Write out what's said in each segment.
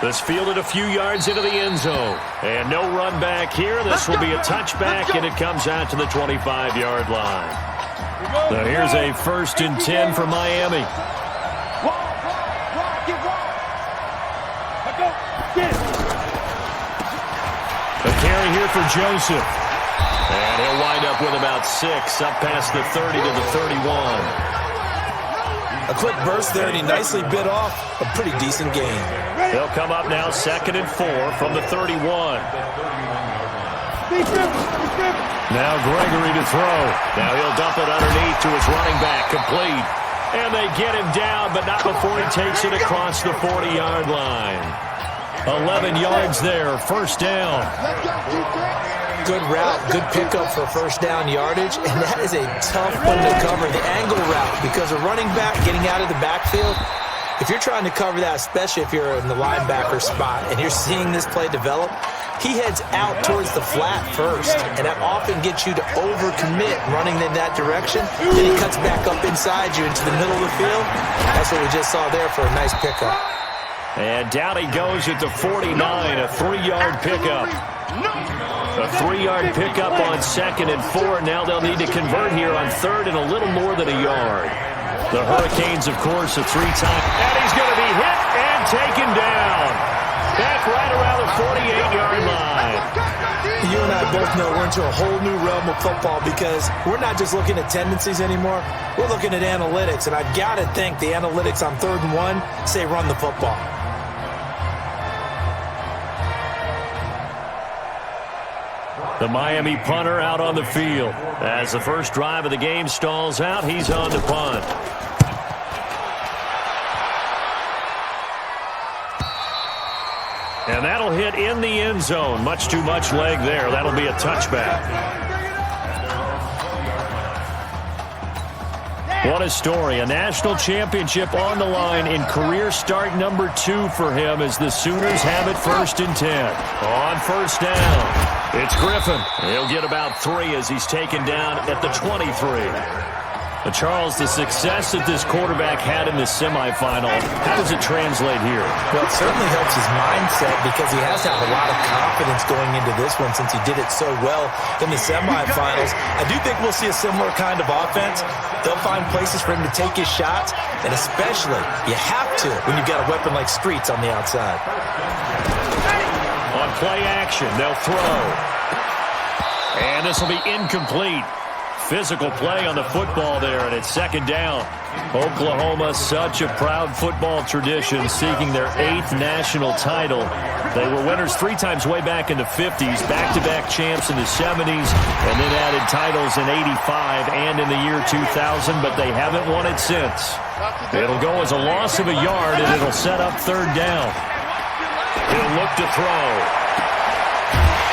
This fielded a few yards into the end zone. And no run back here. This will be a touchback, and it comes out to the 25-yard line. So here's a 1st and 10 for Miami. A carry here for Joseph. And he'll wind up with about 6, up past the 30 to the 31. A quick burst there, and he nicely bit off a pretty decent gain. They'll come up now 2nd and 4 from the 31. Now Gregory to throw. Now he'll dump it underneath to his running back, complete. And they get him down, but not before he takes it across the 40-yard line. 11 yards there, 1st down. Good route, good pickup for 1st down yardage, and that is a tough one to cover, the angle route, because a running back getting out of the backfield, if you're trying to cover that, especially if you're in the linebacker spot and you're seeing this play develop, he heads out towards the flat first, and that often gets you to overcommit running in that direction. Then he cuts back up inside you into the middle of the field. That's what we just saw there for a nice pickup. And down he goes at the 49, a 3-yard pickup. A 3-yard pickup on 2nd and 4. Now they'll need to convert here on 3rd and a little more than a yard. The Hurricanes, of course, a 3-time. And he's going to be hit and taken down. Back right around the 48-yard line. You and I both know we're into a whole new realm of football because we're not just looking at tendencies anymore. We're looking at analytics, and I've got to think the analytics on 3rd and 1 say run the football. The Miami punter out on the field. As the first drive of the game stalls out, he's on to punt. And that'll hit in the end zone. Much too much leg there. That'll be a touchback. What a story. A national championship on the line in career start number 2 for him as the Sooners have it 1st and 10. On 1st down. It's Griffin. He'll get about 3 as he's taken down at the 23. Charles, the success that this quarterback had in the semifinal, how does it translate here? Well, it certainly helps his mindset because he has to have a lot of confidence going into this one since he did it so well in the semifinals. I do think we'll see a similar kind of offense. They'll find places for him to take his shots, and especially you have to when you've got a weapon like Streets on the outside. On play action, they'll throw. And this will be incomplete. Physical play on the football there, and it's 2nd down. Oklahoma, such a proud football tradition, seeking their 8th national title. They were winners 3 times way back in the 50s, back-to-back champs in the 70s, and then added titles in 85 and in the year 2000, but they haven't won it since. It'll go as a loss of a yard, and it'll set up 3rd down. He'll look to throw.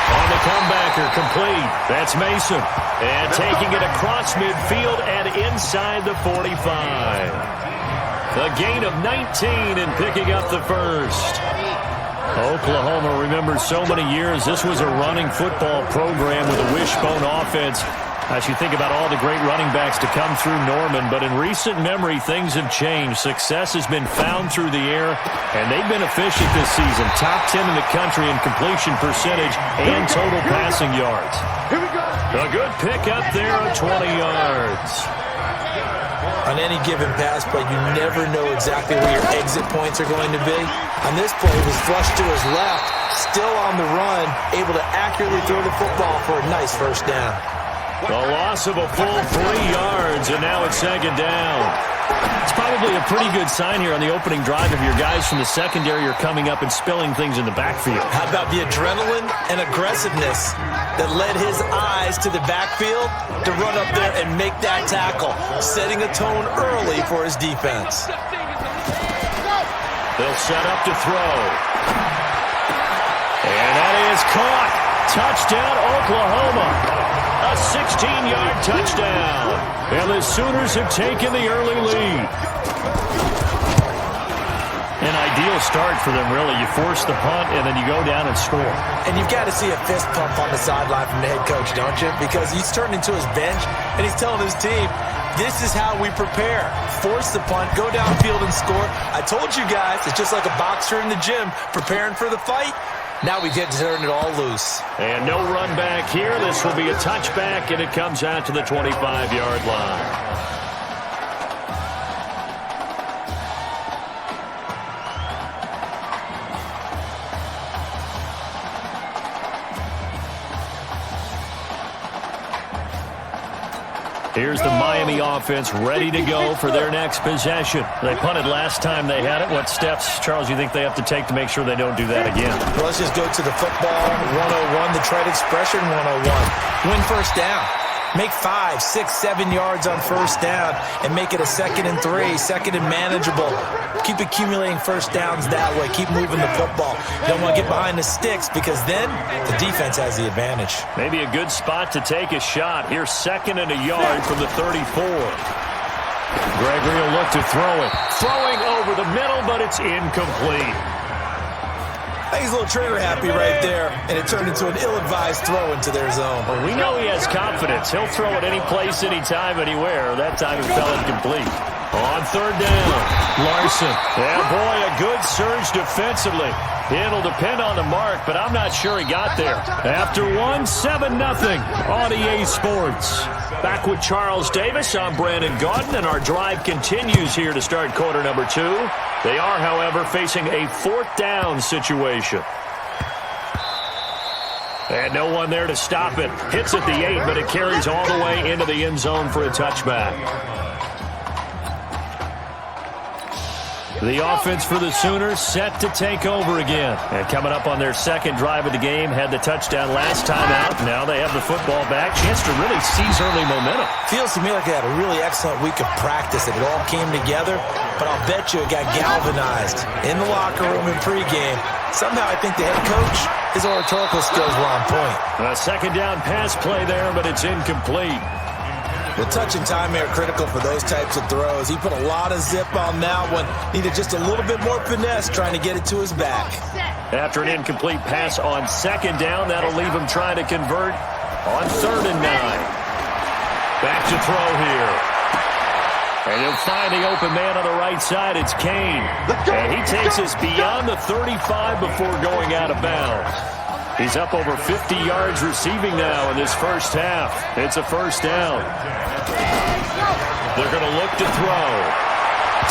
On the comebacker, complete. That's Mason. And taking it across midfield and inside the 45. A gain of 19 and picking up the 1st. Oklahoma, remember so many years, this was a running football program with a wishbone offense. As you think about all the great running backs to come through Norman, but in recent memory, things have changed. Success has been found through the air, and they've been efficient this season. Top 10 in the country in completion percentage and total passing yards. A good pickup there at 20 yards. On any given pass play, you never know exactly where your exit points are going to be. On this play, he was flushed to his left, still on the run, able to accurately throw the football for a nice 1st down. The loss of a full 3 yards, and now it's 2nd down. It's probably a pretty good sign here on the opening drive of your guys from the secondary are coming up and spilling things in the backfield. How about the adrenaline and aggressiveness that led his eyes to the backfield to run up there and make that tackle, setting a tone early for his defense. They'll set up to throw. And that is caught. Touchdown, Oklahoma. A 16-yard touchdown. And the Sooners have taken the early lead. And I ideal start for them, really. You force the punt, and then you go down and score. And you've got to see a fist pump on the sideline from the head coach, don't you? Because he's turned into his bench, and he's telling his team, this is how we prepare. Force the punt, go downfield and score. I told you guys, it's just like a boxer in the gym preparing for the fight. Now we get to turn it all loose. And no run back here. This will be a touchback, and it comes out to the 25-yard line. Here's the Miami offense ready to go for their next possession. They punted last time they had it. What steps, Charles, you think they have to take to make sure they don't do that again? Well, let's just go to the football 101, the trade expression 101. Win first down. Make 5, 6, 7 yards on first down and make it a 2nd and 3, 2nd and manageable. Keep accumulating first downs that way. Keep moving the football. You don't want to get behind the sticks because then the defense has the advantage. Maybe a good spot to take a shot. Here's 2nd and a yard from the 34. Gregory will look to throw it. Throwing over the middle, but it's incomplete. I think he's a little trigger happy right there, and it turned into an ill-advised throw into their zone. Well, we know he has confidence. He'll throw it any place, anytime, anywhere. That time it fell incomplete. On 3rd down, Larson. Yeah, boy, a good surge defensively. It'll depend on the mark, but I'm not sure he got there. After 1, 7-0 on EA Sports. Back with Charles Davis, I'm Brandon Gaudin, and our drive continues here to start quarter number 2. They are, however, facing a 4th down situation. And no one there to stop it. Hits at the 8, but it carries all the way into the end zone for a touchback. The offense for the Sooners set to take over again. And coming up on their 2nd drive of the game, had the touchdown last time out. Now they have the football back. Chance to really seize early momentum. Feels to me like they had a really excellent week of practice. It all came together, but I'll bet you it got galvanized in the locker room in pregame. Somehow I think the head coach, his oratorical skills were on point. A 2nd down pass play there, but it's incomplete. The touch and time are critical for those types of throws. He put a lot of zip on that one. Needed just a little bit more finesse trying to get it to his back. After an incomplete pass on 2nd down, that'll leave him trying to convert on 3rd and 9. Back to throw here. And he'll find the open man on the right side. It's Kane. And he takes us beyond the 35 before going out of bounds. He's up over 50 yards receiving now in this first half. It's a 1st down. They're going to look to throw.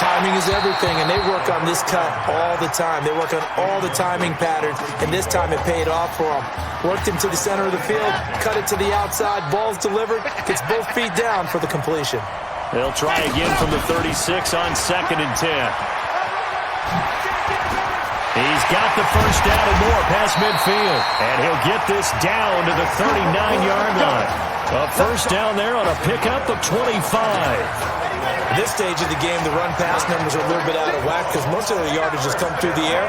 Timing is everything, and they work on this cut all the time. They work on all the timing patterns, and this time it paid off for them. Worked him to the center of the field, cut it to the outside, ball's delivered, gets both feet down for the completion. They'll try again from the 36 on 2nd and 10. He's got the first down and more past midfield. And he'll get this down to the 39-yard line. A 1st down there on a pickup of 25. At this stage of the game, the run-pass numbers are a little bit out of whack because most of the yardage has come through the air.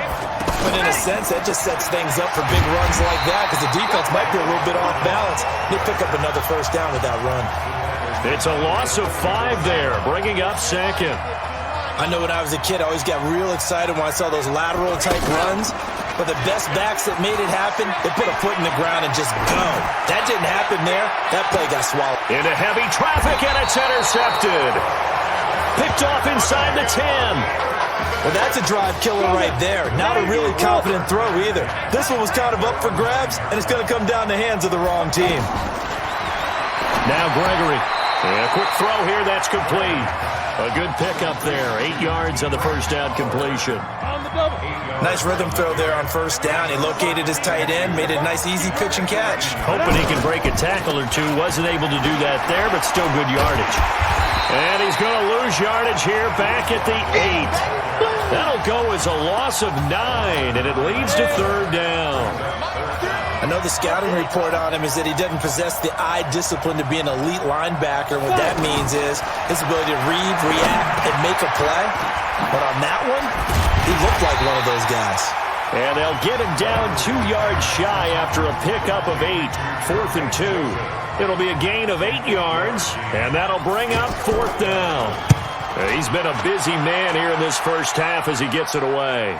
But in a sense, that just sets things up for big runs like that because the defense might be a little bit off balance. They pick up another 1st down with that run. It's a loss of 5 there, bringing up 2nd. I know when I was a kid, I always got real excited when I saw those lateral-type runs. But the best backs that made it happen, they put a foot in the ground and just go. That didn't happen there. That play got swallowed. Into heavy traffic, and it's intercepted. Picked off inside the 10. Well, that's a drive killer right there. Not a really confident throw either. This one was kind of up for grabs, and it's going to come down the hands of the wrong team. Now Gregory. And a quick throw here, that's complete. A good pickup there. 8 yards on the 1st down completion. Nice rhythm throw there on 1st down. He located his tight end, made it a nice easy pitch and catch. Hoping he can break a tackle or two. Wasn't able to do that there, but still good yardage. And he's going to lose yardage here back at the 8. That'll go as a loss of 9, and it leads to 3rd down. I know the scouting report on him is that he doesn't possess the eye discipline to be an elite linebacker. What that means is his ability to read, react, and make a play. But on that one, he looked like one of those guys. And they'll get him down 2 yards shy after a pickup of 8. 4th and 2. It'll be a gain of 8 yards, and that'll bring up 4th down. He's been a busy man here in this first half as he gets it away.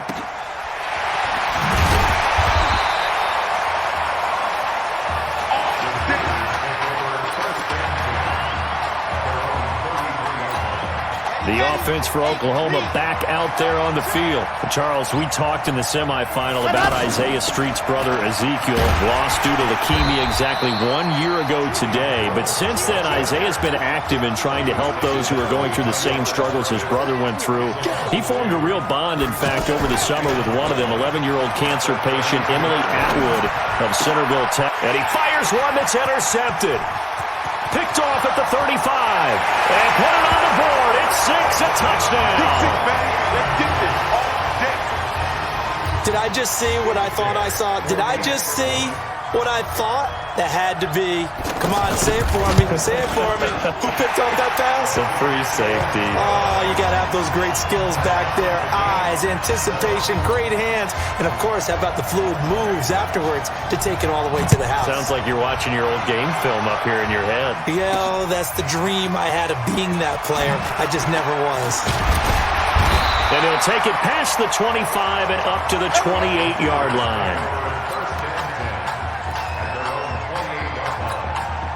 The offense for Oklahoma back out there on the field. Charles, we talked in the semifinal about Isaiah Street's brother Ezekiel, lost due to leukemia exactly 1 year ago today. But since then, Isaiah's been active in trying to help those who are going through the same struggles his brother went through. He formed a real bond, in fact, over the summer with one of them, 11-year-old cancer patient Emily Atwood of Centerville, Texas. And he fires one that's intercepted. Picked off at the 35. And put it on the board. It's 6, a touchdown. Did I just see what I thought I saw? Did I just see what I thought? That had to be. Come on, say it for me. Say it for me. Who picked up that pass? The free safety. Oh, you got to have those great skills back there. Eyes, anticipation, great hands. And, of course, how about the fluid moves afterwards to take it all the way to the house? Sounds like you're watching your old game film up here in your head. Yeah, oh, that's the dream I had of being that player. I just never was. And he'll take it past the 25 and up to the 28-yard line.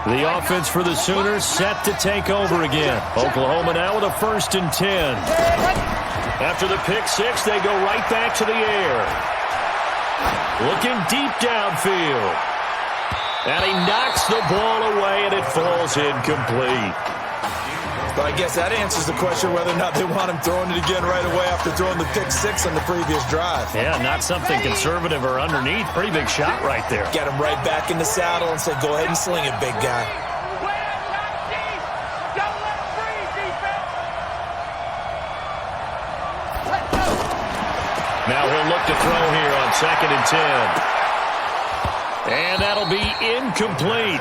The offense for the Sooners set to take over again. Oklahoma now with a 1st and 10. After the pick 6, they go right back to the air. Looking deep downfield. And he knocks the ball away, and it falls incomplete. But I guess that answers the question whether or not they want him throwing it again right away after throwing the pick 6 on the previous drive. Yeah, not something conservative or underneath. Pretty big shot right there. Get him right back in the saddle and said, go ahead and sling it, big guy. Now he'll look to throw here on 2nd and 10. And that'll be incomplete.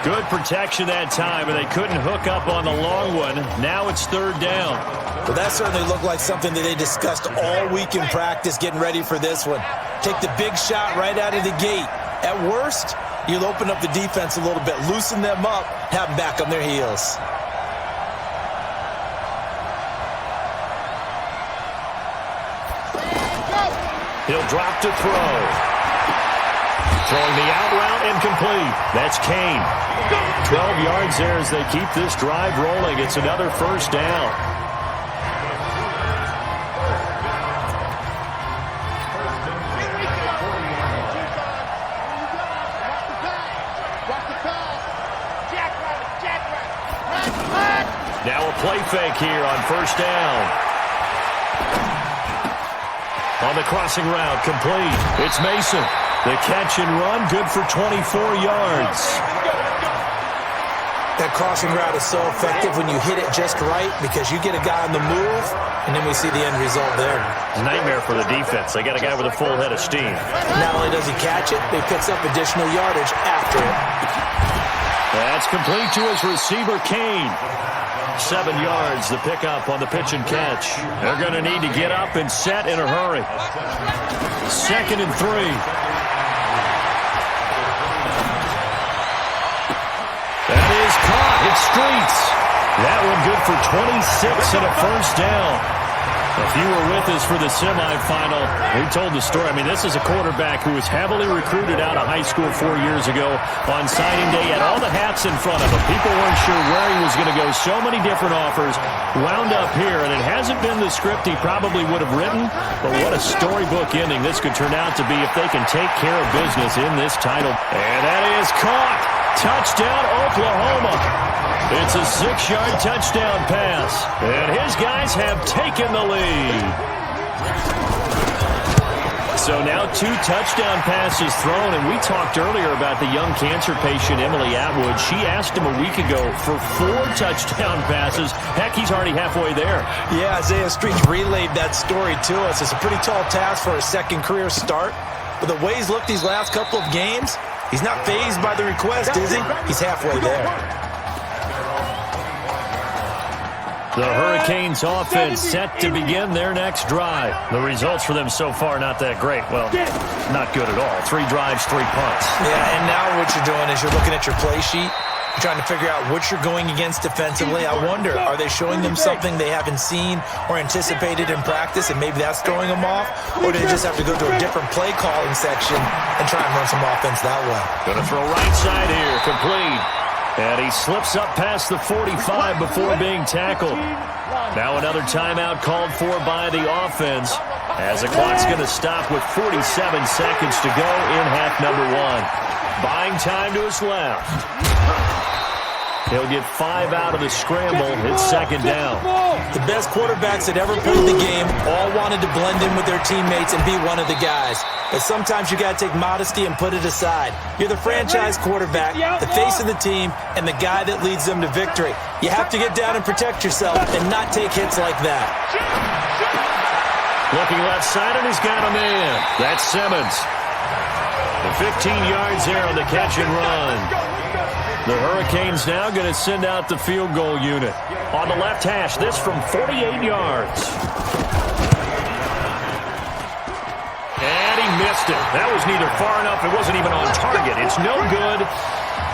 Good protection that time, and they couldn't hook up on the long one. Now it's 3rd down. Well, that certainly looked like something that they discussed all week in practice getting ready for this one. Take the big shot right out of the gate. At worst, you'll open up the defense a little bit, loosen them up, have them back on their heels. He'll drop to throw. Throwing the out route incomplete. That's Kane. 12 yards there as they keep this drive rolling. It's another 1st down. Now a play fake here on 1st down. On the crossing route, complete. It's Mason. The catch and run, good for 24 yards. That crossing route is so effective when you hit it just right because you get a guy on the move, and then we see the end result there. Nightmare for the defense. They got a guy with a full head of steam. Not only does he catch it, but he picks up additional yardage after it. That's complete to his receiver, Kane. 7 yards, the pickup on the pitch and catch. They're going to need to get up and set in a hurry. 2nd and 3. That is caught. It's Streets. That one good for 26 and a 1st down. If you were with us for the semifinal, we told the story. I mean, this is a quarterback who was heavily recruited out of high school 4 years ago. On signing day, had all the hats in front of him. People weren't sure where he was going to go. So many different offers. Wound up here, and it hasn't been the script he probably would have written. But what a storybook ending this could turn out to be if they can take care of business in this title. And that is caught. Touchdown, Oklahoma. It's a 6-yard touchdown pass. And his guys have taken the lead. So now 2 touchdown passes thrown, and we talked earlier about the young cancer patient, Emily Atwood. She asked him a week ago for 4 touchdown passes. Heck, he's already halfway there. Yeah, Isaiah Streets relayed that story to us. It's a pretty tall task for a second career start. But the way he's looked these last couple of games, he's not fazed by the request, is he? He's halfway there. The Hurricanes offense set to begin their next drive. The results for them so far not that great. Well, not good at all. 3 drives, 3 punts. Yeah, and now what you're doing is you're looking at your play sheet, You're trying to figure out what you're going against defensively. I wonder, are they showing them something they haven't seen or anticipated in practice, and maybe that's throwing them off? Or do they just have to go to a different play calling section and try and run some offense that way? Going to throw right side here, complete. And he slips up past the 45 before being tackled. Now another timeout called for by the offense, as the clock's going to stop with 47 seconds to go in half number one. Buying time to his left. He'll get 5 out of the scramble. It's second down. The best quarterbacks that ever played the game all wanted to blend in with their teammates and be one of the guys. But sometimes you got to take modesty and put it aside. You're the franchise quarterback, the face of the team, and the guy that leads them to victory. You have to get down and protect yourself and not take hits like that. Looking left side, and he's got him in. That's Simmons. The 15 yards there on the catch and run. The Hurricanes now going to send out the field goal unit. On the left hash, this from 48 yards. And he missed it. That was neither far enough. It wasn't even on target. It's no good.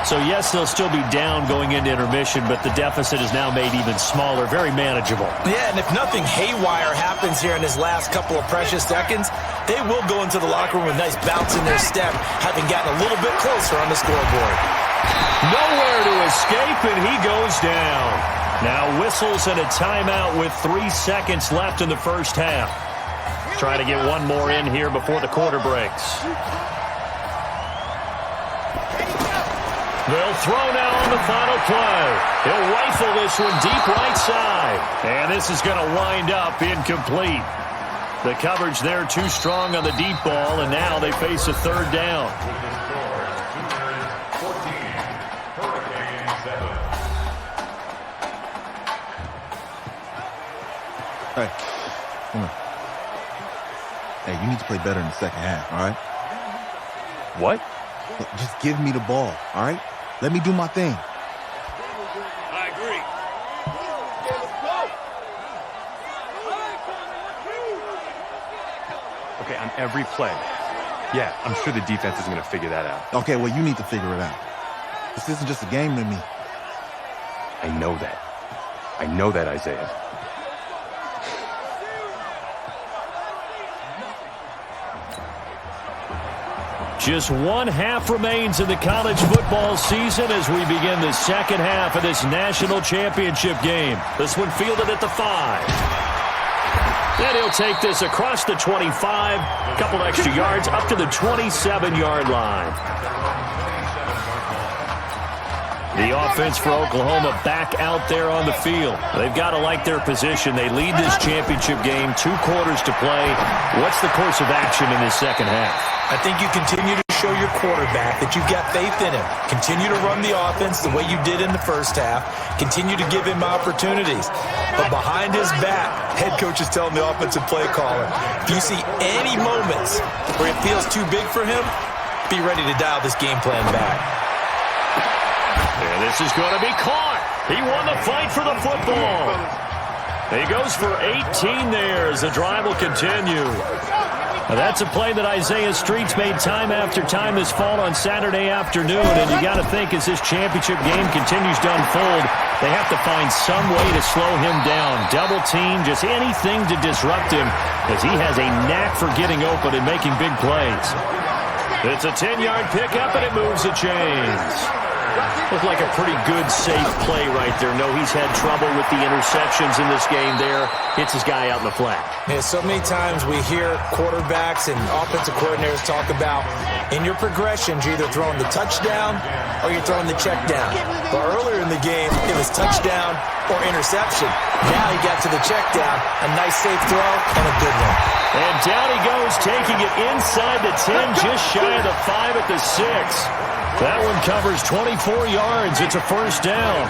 So, yes, they'll still be down going into intermission, but the deficit is now made even smaller, very manageable. Yeah, and if nothing haywire happens here in his last couple of precious seconds, they will go into the locker room with a nice bounce in their step, having gotten a little bit closer on the scoreboard. Nowhere to escape, and he goes down. Now whistles and a timeout with 3 seconds left in the first half. Try to get one more in here before the quarter breaks. They'll throw now on the final play. He'll rifle this one deep right side. And this is going to wind up incomplete. The coverage there too strong on the deep ball, and now they face a third down. Hey, come on. Hey, you need to play better in the second half, all right? What? Look, just give me the ball, all right? Let me do my thing. I agree. Okay, on every play. Yeah, I'm sure the defense is going to figure that out. Okay, well, you need to figure it out. This isn't just a game to me. I know that. I know that, Isaiah. Just one half remains in the college football season as we begin the second half of this national championship game. This one fielded at the 5. Then he'll take this across the 25, a couple extra yards up to the 27-yard line. The offense for Oklahoma back out there on the field. They've got to like their position. They lead this championship game, 2 quarters to play. What's the course of action in this second half? I think you continue to show your quarterback that you've got faith in him. Continue to run the offense the way you did in the first half. Continue to give him opportunities. But behind his back, head coach is telling the offensive play caller, if you see any moments where it feels too big for him, be ready to dial this game plan back. And this is going to be caught. He won the fight for the football. He goes for 18 there as the drive will continue. Now that's a play that Isaiah Streets made time after time this fall on Saturday afternoon, and you got to think as this championship game continues to unfold, they have to find some way to slow him down. Double team, just anything to disrupt him, as he has a knack for getting open and making big plays. It's a 10-yard pickup, and it moves the chains. Looked like a pretty good, safe play right there. No, he's had trouble with the interceptions in this game there. Hits his guy out in the flat. Yeah, so many times we hear quarterbacks and offensive coordinators talk about in your progressions, you're either throwing the touchdown or you're throwing the check down. But earlier in the game, it was touchdown or interception. Now he got to the check down. A nice, safe throw and a good one. And down he goes, taking it inside the 10, just shy of the 5 at the 6. That one covers 24 yards. It's a first down.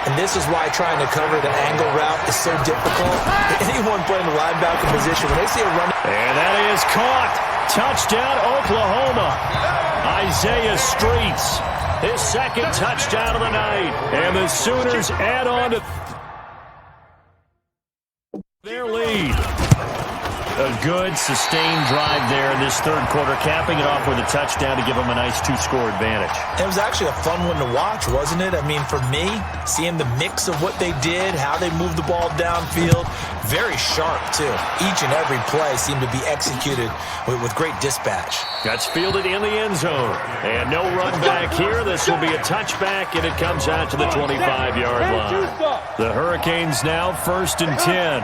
And this is why trying to cover the angle route is so difficult. Anyone playing the linebacker position, when they see a run. And that is caught. Touchdown, Oklahoma. Isaiah Streets, his second touchdown of the night. And the Sooners add on to their lead. A good, sustained drive there in this third quarter, capping it off with a touchdown to give them a nice 2-score advantage. It was actually a fun one to watch, wasn't it? I mean, for me, seeing the mix of what they did, how they moved the ball downfield, very sharp, too. Each and every play seemed to be executed with great dispatch. That's fielded in the end zone. And no run back here. This will be a touchback, and it comes out to the 25-yard line. The Hurricanes now 1st and 10.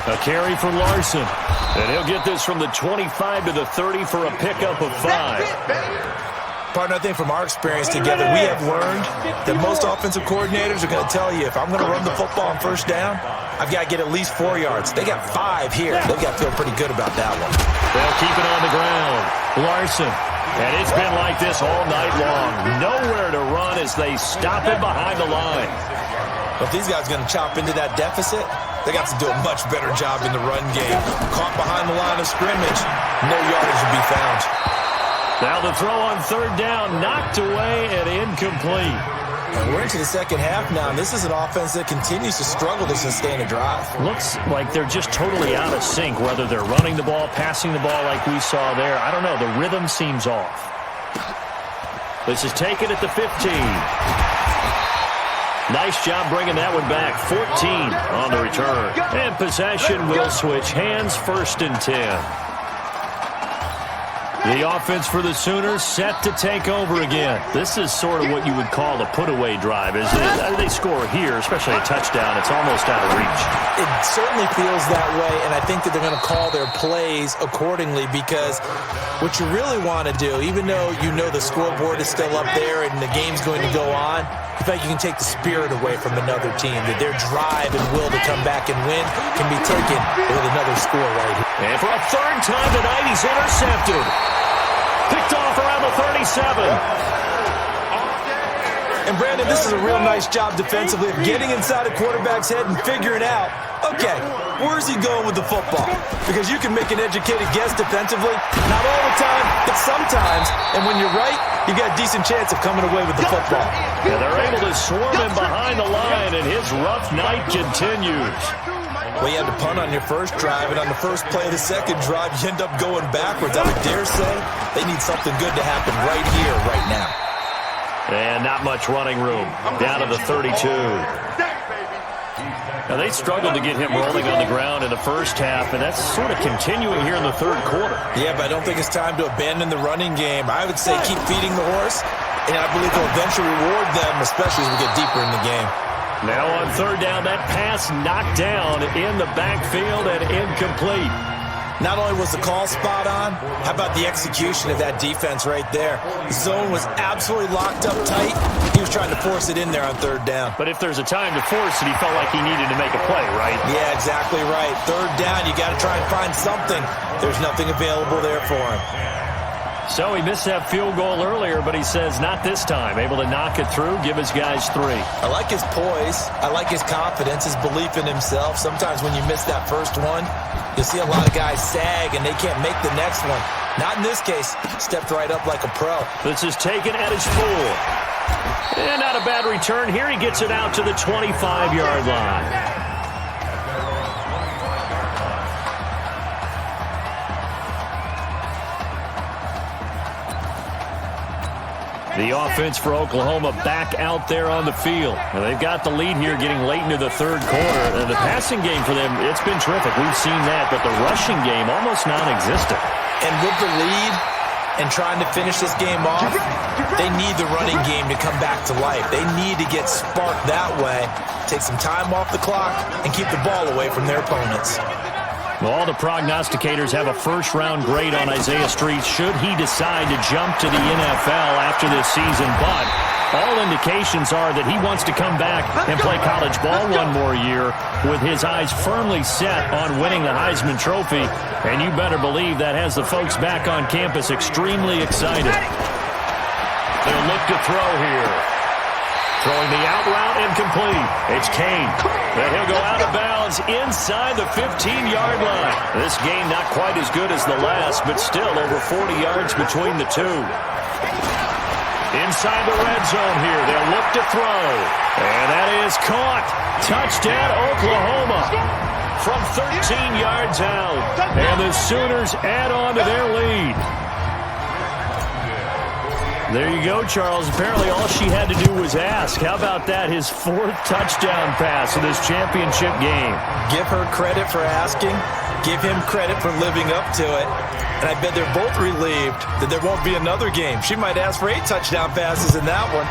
A carry for Larson. And he'll get this from the 25 to the 30 for a pickup of 5. Partner, I think from our experience together, we have learned that most offensive coordinators are going to tell you, if I'm going to run the football on 1st down, I've got to get at least 4 yards. They got 5 here. They've got to feel pretty good about that one. They'll keep it on the ground. Larson. And it's been like this all night long. Nowhere to run as they stop him behind the line. If these guys are going to chop into that deficit, they got to do a much better job in the run game. Caught behind the line of scrimmage, no yardage to be found. Now the throw on 3rd down, knocked away and incomplete. And we're into the second half now, and this is an offense that continues to struggle to sustain a drive. Looks like they're just totally out of sync, whether they're running the ball, passing the ball like we saw there. I don't know. The rhythm seems off. This is taken at the 15. Nice job bringing that one back. 14 on the return. And possession will switch hands, 1st and 10. The offense for the Sooners set to take over again. This is sort of what you would call a put-away drive, isn't it? They score here, especially a touchdown. It's almost out of reach. It certainly feels that way, and I think that they're going to call their plays accordingly, because what you really want to do, even though you know the scoreboard is still up there and the game's going to go on, I feel like you can take the spirit away from another team, that their drive and will to come back and win can be taken with another score right here. And for a 3rd time tonight, he's intercepted. Picked off around the 37. And Brandon, this is a real nice job defensively of getting inside a quarterback's head and figuring out, okay, where's he going with the football? Because you can make an educated guess defensively, not all the time, but sometimes. And when you're right, you got a decent chance of coming away with the football. And they're able to swarm him behind the line, and his rough night continues. Well, you had to punt on your first drive, and on the first play of the second drive, you end up going backwards. I would dare say they need something good to happen right here, right now. And not much running room. Down to the 32. Now, they struggled to get him rolling on the ground in the first half, and that's sort of continuing here in the third quarter. Yeah, but I don't think it's time to abandon the running game. I would say keep feeding the horse, and I believe they'll eventually reward them, especially as we get deeper in the game. Now on 3rd down, that pass knocked down in the backfield and incomplete. Not only was the call spot on, how about the execution of that defense right there? The zone was absolutely locked up tight. He was trying to force it in there on 3rd down. But if there's a time to force it, he felt like he needed to make a play, right? Yeah, exactly right. 3rd down, you got to try and find something. There's nothing available there for him. So he missed that field goal earlier, but he says not this time. Able to knock it through, give his guys 3. I like his poise. I like his confidence, his belief in himself. Sometimes when you miss that first one, you'll see a lot of guys sag and they can't make the next one. Not in this case. Stepped right up like a pro. This is taken at his full. And not a bad return. Here he gets it out to the 25-yard line. The offense for Oklahoma back out there on the field. Now, they've got the lead here getting late into the third quarter. And the passing game for them, it's been terrific. We've seen that, but the rushing game almost non-existent. And with the lead and trying to finish this game off, they need the running game to come back to life. They need to get sparked that way, take some time off the clock, and keep the ball away from their opponents. Well, all the prognosticators have a first-round grade on Isaiah Street should he decide to jump to the NFL after this season. But all indications are that he wants to come back and play college ball one more year with his eyes firmly set on winning the Heisman Trophy. And you better believe that has the folks back on campus extremely excited. They'll look to throw here. Throwing the out route incomplete. It's Kane. And he'll go out of bounds inside the 15-yard line. This game not quite as good as the last, but still over 40 yards between the two. Inside the red zone here. They'll look to throw. And that is caught. Touchdown, Oklahoma. from 13 yards out. And the Sooners add on to their lead. There you go, Charles. Apparently all she had to do was ask. How about that? His 4th touchdown pass in this championship game. Give her credit for asking. Give him credit for living up to it. And I bet they're both relieved that there won't be another game. She might ask for 8 touchdown passes in that one.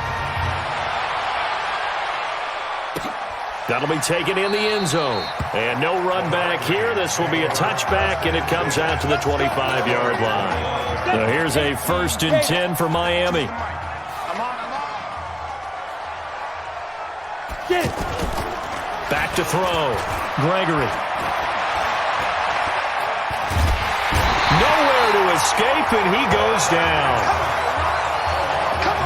That'll be taken in the end zone. And no run back here. This will be a touchback, and it comes out to the 25-yard line. So here's a 1st and 10 for Miami. Back to throw. Gregory. Nowhere to escape, and he goes down.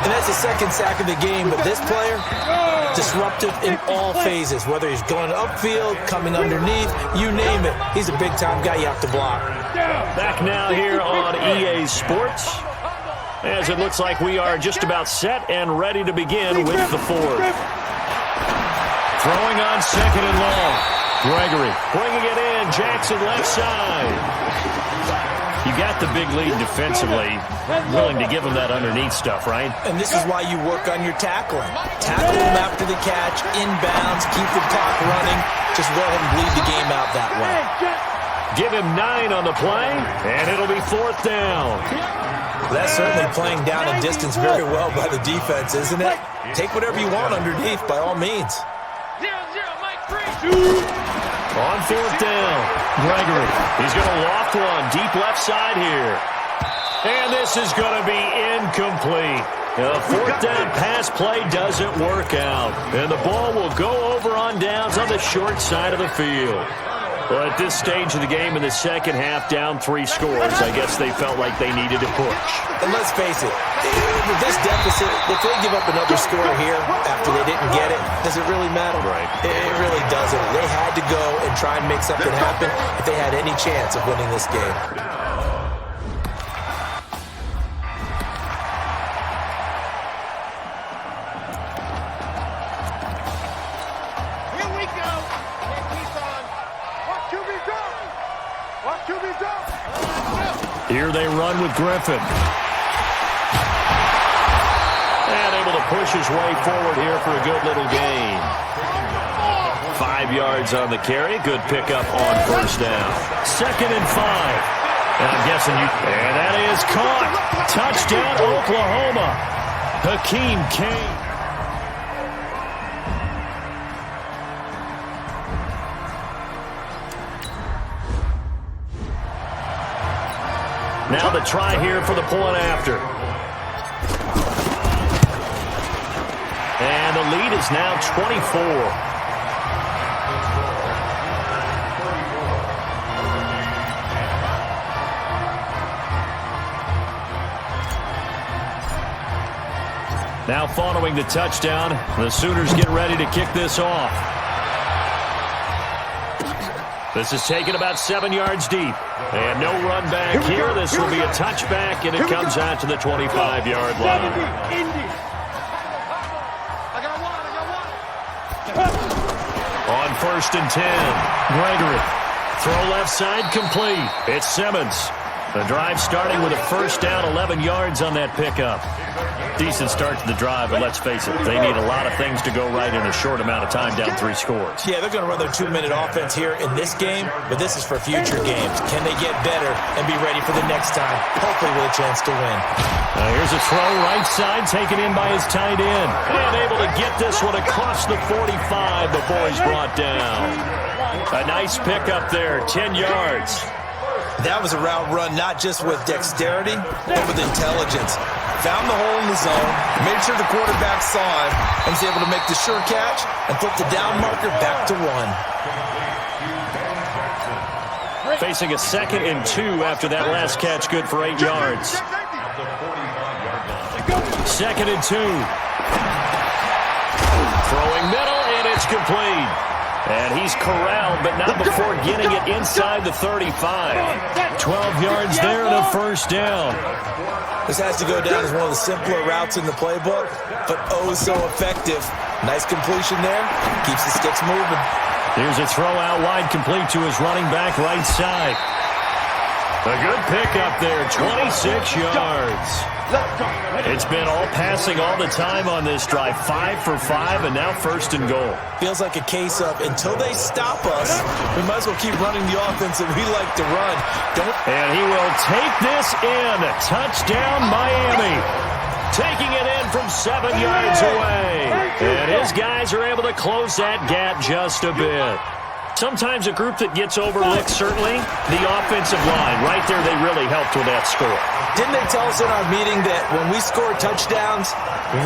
And that's the 2nd sack of the game, but this player, disruptive in all phases, whether he's going upfield, coming underneath, you name it. He's a big-time guy you have to block. Back now here on EA Sports, as it looks like we are just about set and ready to begin with the 4th. Throwing on 2nd and long. Gregory bringing it in. Jackson left side. You got the big lead defensively, willing to give him that underneath stuff, right? And this is why you work on your tackling. Tackle him after the catch, inbounds, keep the clock running. Just let him bleed the game out that way. Give him 9 on the play, and it'll be 4th down. That's certainly playing down and distance very well by the defense, isn't it? Take whatever you want underneath, by all means. 0-0, Mike, 3. On 4th down, Gregory. He's going to loft one deep left side here. And this is going to be incomplete. The 4th down pass play doesn't work out. And the ball will go over on downs on the short side of the field. Well, at this stage of the game in the second half, down 3 scores, I guess they felt like they needed to push. And let's face it, with this deficit, if they give up another score here after they didn't get it, does it really matter? Right. It really doesn't. They had to go and try and make something happen if they had any chance of winning this game. Here they run with Griffin. And able to push his way forward here for a good little gain. 5 yards on the carry. Good pickup on 1st down. 2nd and 5. And I'm guessing you... And that is caught. Touchdown, Oklahoma. Hakeem Kane. Now the try here for the point after. And the lead is now 24. Now following the touchdown, the Sooners get ready to kick this off. This is taken about 7 yards deep. And no run back here. This will be a touchback, and it comes out to the 25-yard line. On 1st and 10, Gregory. Throw left side complete. It's Simmons. The drive starting with a 1st down, 11 yards on that pickup. Decent start to the drive, but let's face it, they need a lot of things to go right in a short amount of time, down 3 scores. Yeah, they're going to run their 2-minute offense here in this game, but this is for future games. Can they get better and be ready for the next time? Hopefully with a chance to win. Here's a throw right side, taken in by his tight end. And able to get this one across the 45 before he's brought down. A nice pickup there, 10 yards. That was a route run not just with dexterity, but with intelligence. Found the hole in the zone, made sure the quarterback saw him, and was able to make the sure catch and put the down marker back to 1. Facing a 2nd and 2 after that last catch, good for 8 yards. 2nd and 2. Throwing middle, and it's complete. And he's corralled, but not before getting it inside the 35. 12 yards there and a 1st down. This has to go down as one of the simpler routes in the playbook, but oh so effective. Nice completion there. Keeps the sticks moving. Here's a throw out wide, complete to his running back right side. A good pickup there, 26 yards. It's been all passing all the time on this drive. 5 for 5, and now 1st and goal. Feels like a case of until they stop us, we might as well keep running the offense that we like to run. And he will take this in. Touchdown, Miami. Taking it in from 7 yards away. And his guys are able to close that gap just a bit. Sometimes a group that gets overlooked, certainly, the offensive line. Right there, they really helped with that score. Didn't they tell us in our meeting that when we score touchdowns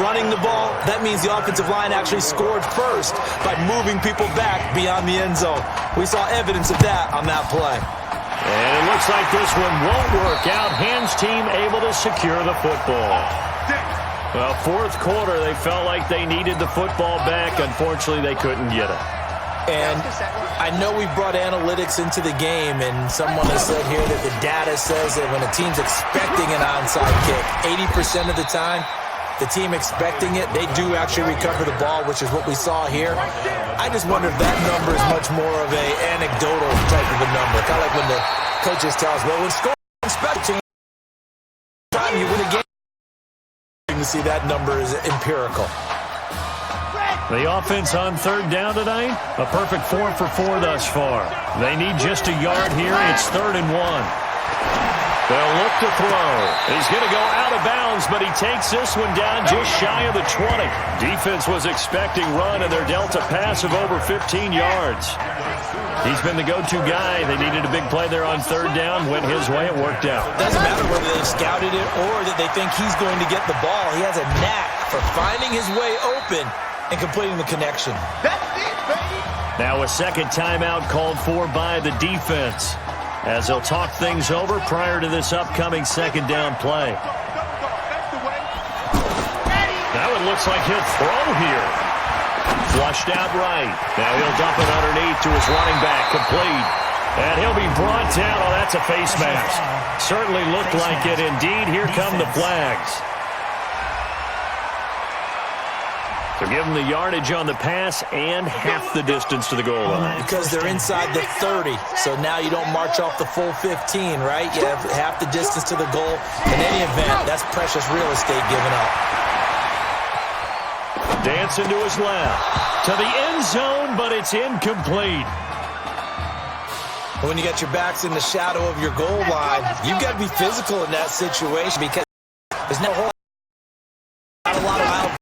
running the ball, that means the offensive line actually scored first by moving people back beyond the end zone? We saw evidence of that on that play. And it looks like this one won't work out. Hans team able to secure the football. Well, 4th quarter, they felt like they needed the football back. Unfortunately, they couldn't get it. And I know we brought analytics into the game, and someone has said here that the data says that when a team's expecting an onside kick, 80% of the time, the team expecting it, they do actually recover the ball, which is what we saw here. I just wonder if that number is much more of an anecdotal type of a number. Kind of like when the coaches tell us, well, when scoring special teams, time you win a game, you can see that number is empirical. The offense on 3rd down tonight, a perfect 4 for 4 thus far. They need just a yard here. It's 3rd and 1. They'll look to throw. He's going to go out of bounds, but he takes this one down just shy of the 20. Defense was expecting run, and they're dealt a pass of over 15 yards. He's been the go-to guy. They needed a big play there on 3rd down. Went his way. It worked out. Doesn't matter whether they've scouted it or that they think he's going to get the ball. He has a knack for finding his way open and completing the connection. Now a second timeout called for by the defense as they'll talk things over prior to this upcoming 2nd down play. Now it looks like he'll throw here. Flushed out right. Now he'll dump it underneath to his running back, complete. And he'll be brought down. Oh, that's a face mask. Certainly looked like it indeed. Here come the flags. So give them the yardage on the pass and half the distance to the goal line. Because they're inside the 30, so now you don't march off the full 15, right? You have half the distance to the goal. In any event, that's precious real estate given up. Dancing to his left. To the end zone, but it's incomplete. When you got your backs in the shadow of your goal line, you've got to be physical in that situation because there's no whole lot of wild.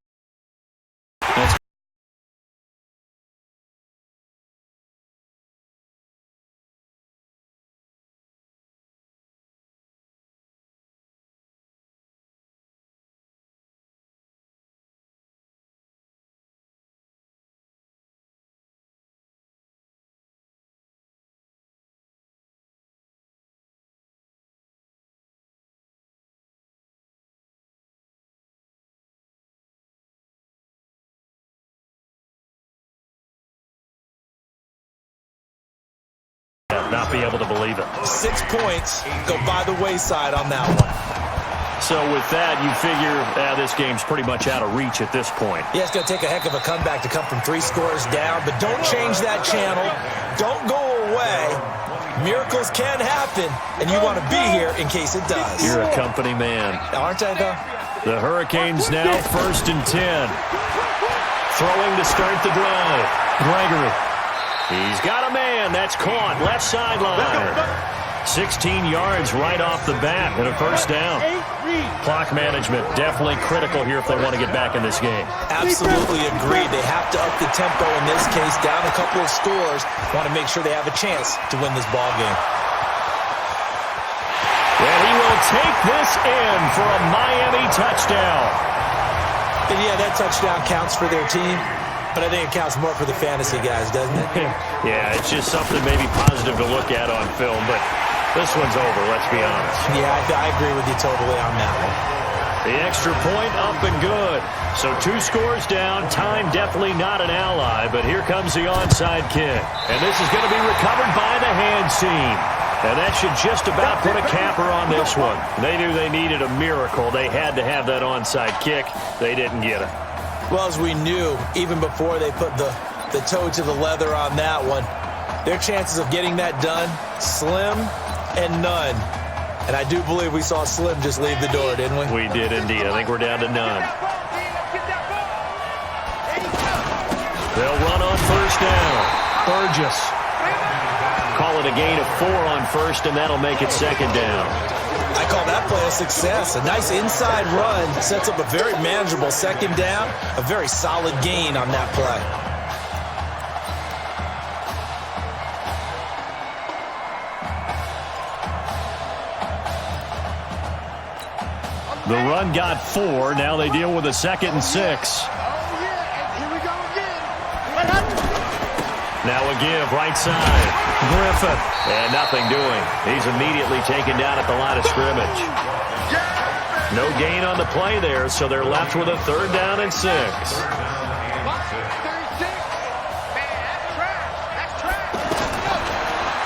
Not be able to believe it. 6 points go by the wayside on that one. So with that, you figure this game's pretty much out of reach at this point. Yeah, it's going to take a heck of a comeback to come from 3 scores down, but don't change that channel. Don't go away. Miracles can happen, and you want to be here in case it does. You're a company man. Aren't I, though? The Hurricanes now 1st and 10. Throwing to start the drive. Gregory. He's got a man. That's caught. Left sideline. 16 yards right off the bat and a 1st down. Clock management definitely critical here if they want to get back in this game. Absolutely agreed. They have to up the tempo in this case, down a couple of scores. Want to make sure they have a chance to win this ball game. And he will take this in for a Miami touchdown. And yeah, that touchdown counts for their team. But I think it counts more for the fantasy guys, doesn't it? Yeah, it's just something maybe positive to look at on film, but this one's over, let's be honest. Yeah, I agree with you totally on that one. The extra point up and good. So 2 scores down, time definitely not an ally, but here comes the onside kick. And this is going to be recovered by the Hands team. And that should just about put a capper on this one. They knew they needed a miracle. They had to have that onside kick. They didn't get it. Well, as we knew, even before they put the the toe to the leather on that one. Their chances of getting that done, slim and none. And I do believe we saw Slim just leave the door, didn't we? We did indeed. I think we're down to none. They'll run on first down. Burgess. Call it a gain of 4 on first, and that'll make it second down. I call that play a success. A nice inside run sets up a very manageable second down. A very solid gain on that play. The run got 4. Now they deal with a 2nd and 6. Now a give, right side. Griffin. And nothing doing. He's immediately taken down at the line of scrimmage. No gain on the play there, so they're left with a 3rd down and 6.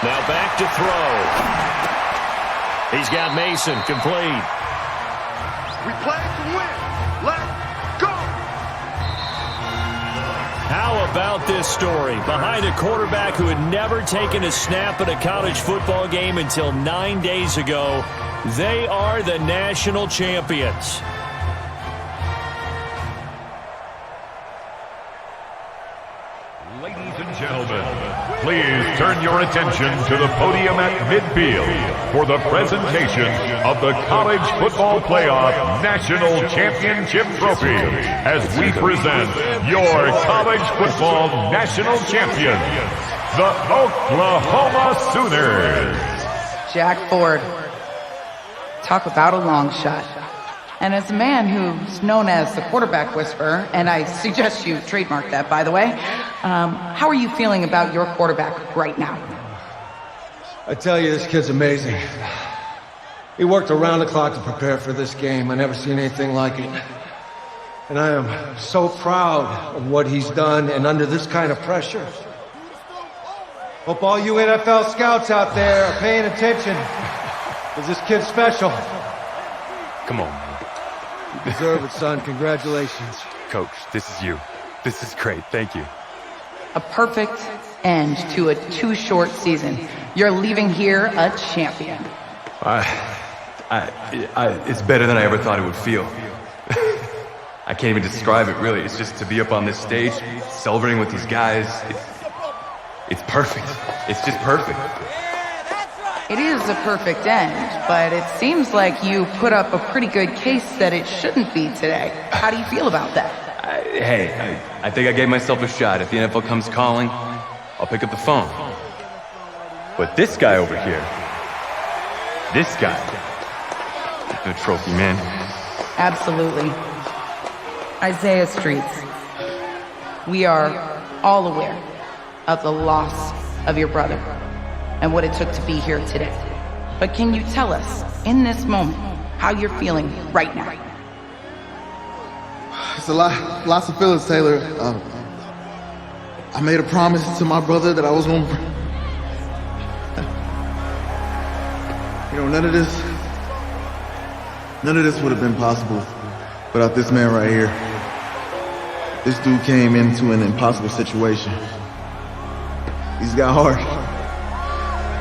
Now back to throw. He's got Mason, complete. We play to win. Let's go. How about this story? Behind a quarterback who had never taken a snap at a college football game until 9 days ago, they are the national champions. Ladies and gentlemen, please turn your attention to the podium at midfield for the presentation of the College Football Playoff National Championship Trophy as we present your college football national champions, the Oklahoma Sooners. Jack Ford. Talk about a long shot. And as a man who's known as the quarterback whisperer, and I suggest you trademark that, by the way, how are you feeling about your quarterback right now? I tell you, this kid's amazing. He worked around the clock to prepare for this game. I never seen anything like it. And I am so proud of what he's done and under this kind of pressure. Hope all you NFL scouts out there are paying attention, because this kid's special. Come on, man. You deserve it, son. Congratulations. Coach, this is you. This is great. Thank you. A perfect end to a too short season. You're leaving here a champion. It's better than I ever thought it would feel. I can't even describe it, really. It's just to be up on this stage, celebrating with these guys. It's perfect. It's just perfect. It is a perfect end, but it seems like you put up a pretty good case that it shouldn't be today. How do you feel about that? I think I gave myself a shot. If the NFL comes calling, I'll pick up the phone. But this guy over here, this guy, the trophy, man. Absolutely. Isaiah Streets, we are all aware of the loss of your brother and what it took to be here today. But can you tell us, in this moment, how you're feeling right now? It's lots of feelings, Taylor. I made a promise to my brother that I was going to... none of this would have been possible without this man right here. This dude came into an impossible situation. He's got heart.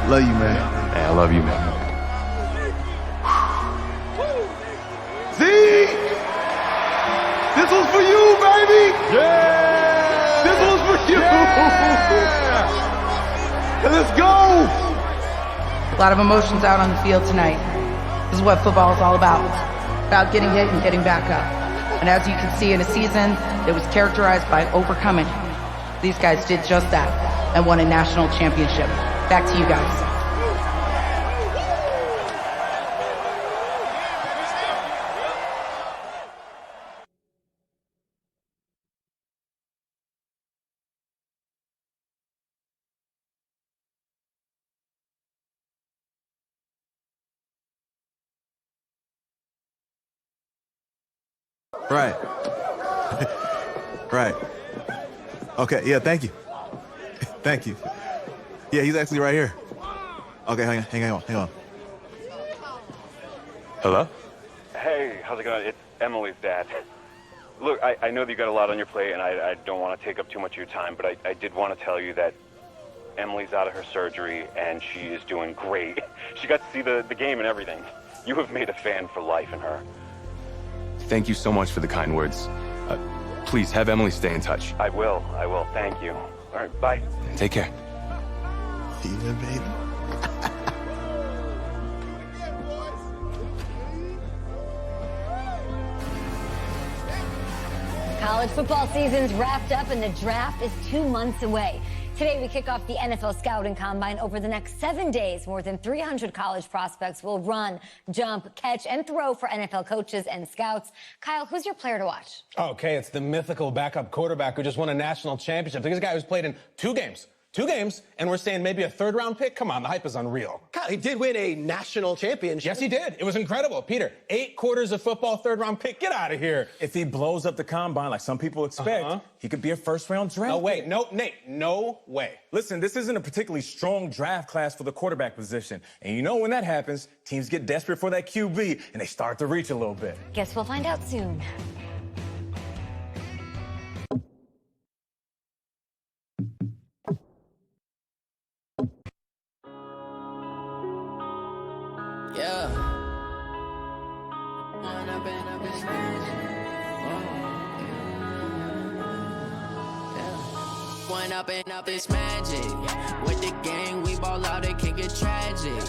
Love you, man. Hey, I love you, man. See? This was for you, baby! Yeah! This was for you! Yeah! Let's go! A lot of emotions out on the field tonight. This is what football is all about. About getting hit and getting back up. And as you can see, in a season that was characterized by overcoming, these guys did just that and won a national championship. Back to you guys. Right. Right. Okay, yeah, thank you. Thank you. Yeah, he's actually right here. Okay, hang on. Hello? Hey, how's it going? It's Emily's dad. Look, I know that you got a lot on your plate, and I don't want to take up too much of your time, but I did want to tell you that Emily's out of her surgery, and she is doing great. She got to see the game and everything. You have made a fan for life in her. Thank you so much for the kind words. Please have Emily stay in touch. I will. Thank you. All right, bye. Take care. Yeah, baby. College football season's wrapped up and the draft is 2 months away. Today, we kick off the NFL Scouting Combine. Over the next 7 days, more than 300 college prospects will run, jump, catch, and throw for NFL coaches and scouts. Kyle, who's your player to watch? Okay, it's the mythical backup quarterback who just won a national championship. This guy who's played in two games, and we're saying maybe a third-round pick? Come on, the hype is unreal. Kyle, he did win a national championship. Yes, he did. It was incredible. Peter, 8 quarters of football, third-round pick. Get out of here. If he blows up the combine like some people expect, he could be a first-round draft No way. pick. No, Nate, no way. Listen, this isn't a particularly strong draft class for the quarterback position. And you know when that happens, teams get desperate for that QB, and they start to reach a little bit. Guess we'll find out soon. Yeah. One up and up, it's magic. With the gang, we ball out, it can get tragic.